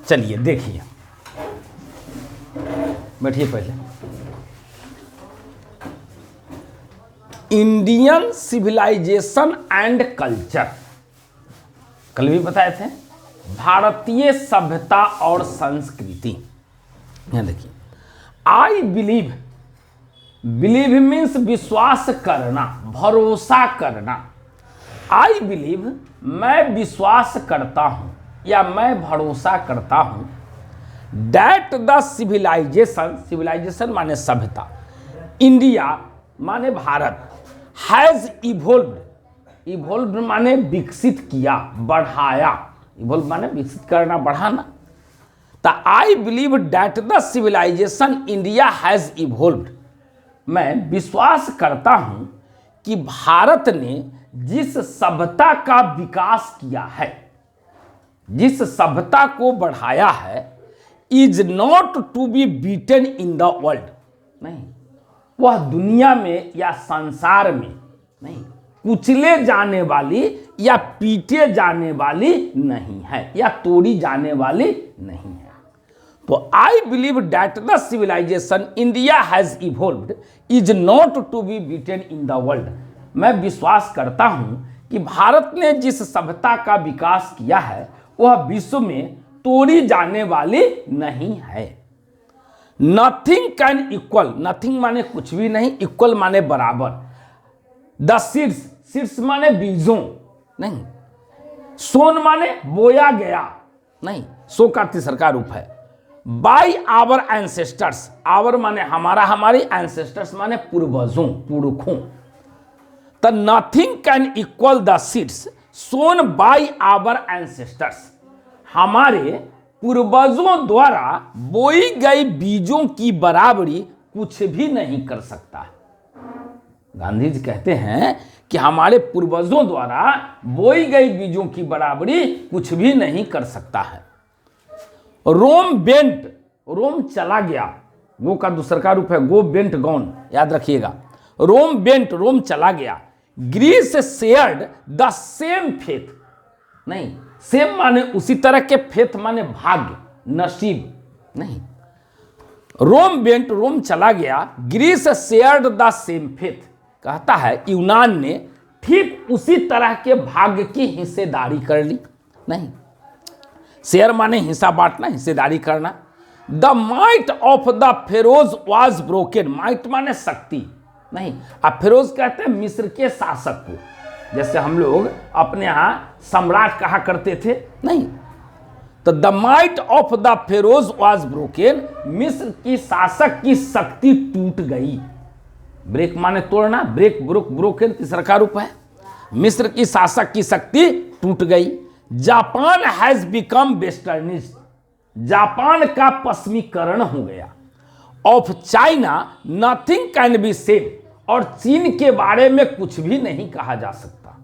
चलिए देखिए, बैठिए पहले। इंडियन सिविलाइजेशन एंड कल्चर, कल भी बताए थे, भारतीय सभ्यता और संस्कृति। यहां देखिए, आई बिलीव, बिलीव मीन्स विश्वास करना, भरोसा करना। आई बिलीव, मैं विश्वास करता हूं या मैं भरोसा करता हूं, दैट द सिविलाइजेशन, सिविलाइजेशन माने सभ्यता, इंडिया माने भारत, हैज इवोल्व्ड, इवोल्व्ड माने विकसित किया, बढ़ाया, इवोल्व माने विकसित करना, बढ़ाना। तो I believe that the civilisation India has evolved, मैं विश्वास करता हूं कि भारत ने जिस सभ्यता का विकास किया है, जिस सभ्यता को बढ़ाया है, is not to be beaten in the world, नहीं, वह दुनिया में या संसार में नहीं कुचले जाने वाली या पीटे जाने वाली नहीं है, या तोड़ी जाने वाली नहीं है। तो I believe that the civilisation India has evolved is not to be beaten in the world, मैं विश्वास करता हूं कि भारत ने जिस सभ्यता का विकास किया है वह विश्व में तोड़ी जाने वाली नहीं है। नथिंग कैन इक्वल, नथिंग माने कुछ भी नहीं, इक्वल माने बराबर। द सीड्स, सीड्स माने बीजों नहीं, सोन माने बोया गया नहीं, सो का तीसरा रूप है। बाई आवर एंसेस्टर्स, आवर माने हमारा, हमारी, एंसेस्टर्स माने पूर्वजों, पुरखों। तो nothing can equal the seeds sown by our ancestors, हमारे पूर्वजों द्वारा बोई गई बीजों की बराबरी कुछ भी नहीं कर सकता। गांधी जी कहते हैं कि हमारे पूर्वजों द्वारा बोई गई बीजों की बराबरी कुछ भी नहीं कर सकता है। रोम बेंट, रोम चला गया, गो का दूसरा रूप है गो, बेंट गॉन, याद रखिएगा। रोम बेंट, रोम चला गया। Greece shared the same faith, नहीं, सेम माने उसी तरह के, फेथ माने भाग्य, नसीब नहीं। रोम बेंट, रोम चला गया। Greece shared the same faith, कहता है यूनान ने ठीक उसी तरह के भाग्य की हिस्सेदारी कर ली, नहीं, शेयर माने हिस्सा बांटना, हिस्सेदारी करना। The might of the Feroz was broken, might माने शक्ति नहीं, अब फेरोज कहते हैं मिस्र के शासक को, जैसे हम लोग अपने यहां सम्राट कहा करते थे, नहीं। तो the might of the Feroz was broken, मिस्र की शासक की शक्ति टूट गई। ब्रेक माने तोड़ना, ब्रेक, ब्रोक, ब्रोकन तीसरा रूप है। मिस्र की शासक की शक्ति टूट गई। जापान हैज बिकम वेस्टर्निज्ड, जापान का पश्चिमीकरण हो गया। Of China nothing can be said, और चीन के बारे में कुछ भी नहीं कहा जा सकता।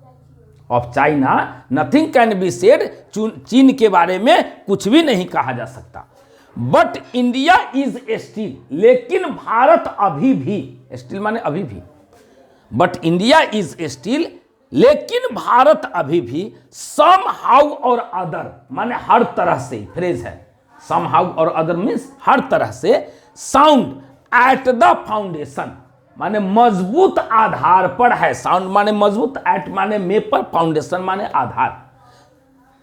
Of China nothing can be said, चीन के बारे में कुछ भी नहीं कहा जा सकता। बट इंडिया इज स्टिल, लेकिन भारत अभी भी, स्टिल माने अभी भी, बट इंडिया इज स्टिल, लेकिन भारत अभी भी, सम हाउ और अदर माने हर तरह से, फ्रेज है, सम हाउ और अदर मीन्स हर तरह से, साउंड एट द फाउंडेशन माने मजबूत आधार पर है, साउंड माने मजबूत, एट माने में पर, फाउंडेशन माने आधार।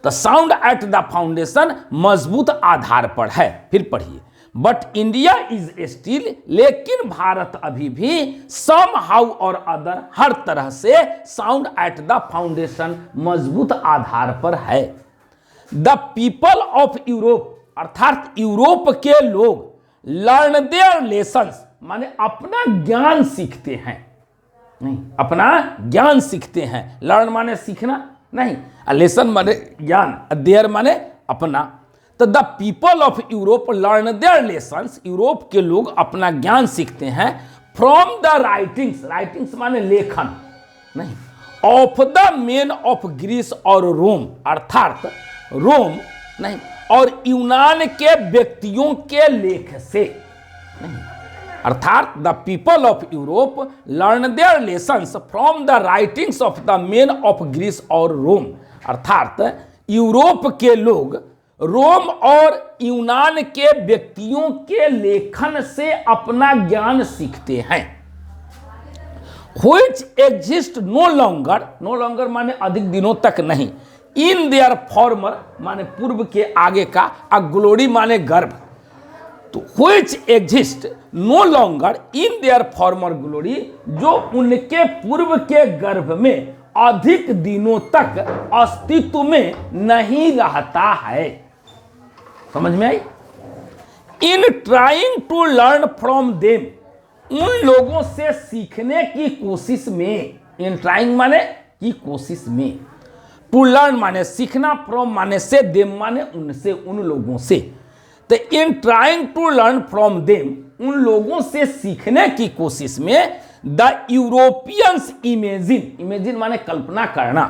तो साउंड एट द फाउंडेशन मजबूत आधार पर है। फिर पढ़िए, बट इंडिया इज स्टिल, लेकिन भारत अभी भी, सम हाउ और अदर हर तरह से, साउंड एट द फाउंडेशन मजबूत आधार पर है। द पीपल ऑफ यूरोप, अर्थात यूरोप के लोग, लर्न देयर लेसन्स माने अपना ज्ञान सीखते हैं, नहीं, अपना ज्ञान सीखते हैं। लर्न माने सीखना नहीं, लेसन माने ज्ञान, देयर माने अपना। तो the people of Europe learn their lessons, Europe के लोग अपना ज्ञान सीखते हैं फ्रॉम द राइटिंग्स, राइटिंग्स माने लेखन नहीं, of the men of Greece और रोम, अर्थात रोम नहीं और यूनान के व्यक्तियों के लेख से नहीं, अर्थात the people of Europe learn their lessons from the writings of the men of Greece और रोम, अर्थात यूरोप के लोग रोम और यूनान के व्यक्तियों के लेखन से अपना ज्ञान सीखते हैं। which exist no longer माने अधिक दिनों तक नहीं, in their former माने पूर्व के आगे का, a glory माने गर्भ, तो which exist no longer in their former glory, जो उनके पूर्व के गर्भ में अधिक दिनों तक अस्तित्व में नहीं रहता है। समझ में आई? In trying to learn from them, उन लोगों से सीखने की कोशिश में, इन ट्राइंग माने की कोशिश में, टू लर्न माने सीखना, फ्रॉम माने से, देम माने उनसे, उन लोगों से, तो in trying to learn from them, उन लोगों से सीखने की कोशिश में, द यूरोपियंस इमेजिन माने कल्पना करना,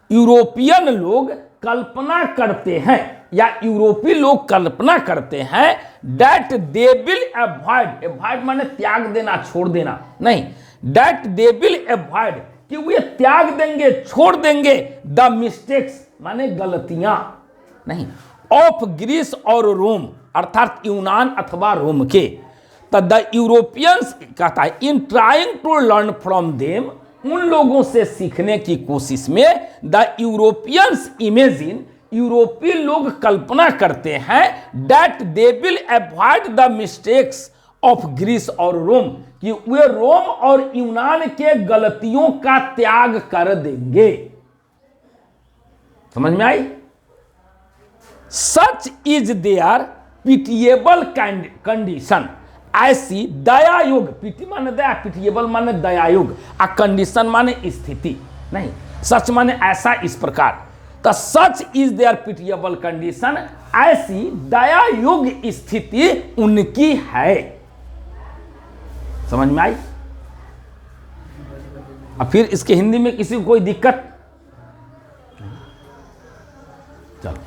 यूरोपियन लोग कल्पना करते हैं या यूरोपीय लोग कल्पना करते हैं दैट दे विल अवॉइड माने त्याग देना, छोड़ देना नहीं, दैट दे विल अवॉइड कि वे त्याग देंगे, छोड़ देंगे, द मिस्टेक्स माने गलतियां नहीं, ऑफ ग्रीस और रोम अर्थात यूनान अथवा रोम के, तो द यूरोपियंस कहता है in trying to learn from them, उन लोगों से सीखने की कोशिश में, द यूरोपियंस इमेजिन, यूरोपीय लोग कल्पना करते हैं that they will avoid the mistakes of Greece और रोम, कि वे रोम और यूनान के गलतियों का त्याग कर देंगे। समझ में आई? Such is their pitiable condition, ऐसी दया योग, पिटी माने दया, पिटिएबल माने दया योग, आ कंडीशन माने स्थिति नहीं, सच माने ऐसा, इस प्रकार, तो such is their pitiable condition, ऐसी दया योग स्थिति उनकी है। समझ में आई? अब फिर इसके हिंदी में किसी को कोई दिक्कत? चलो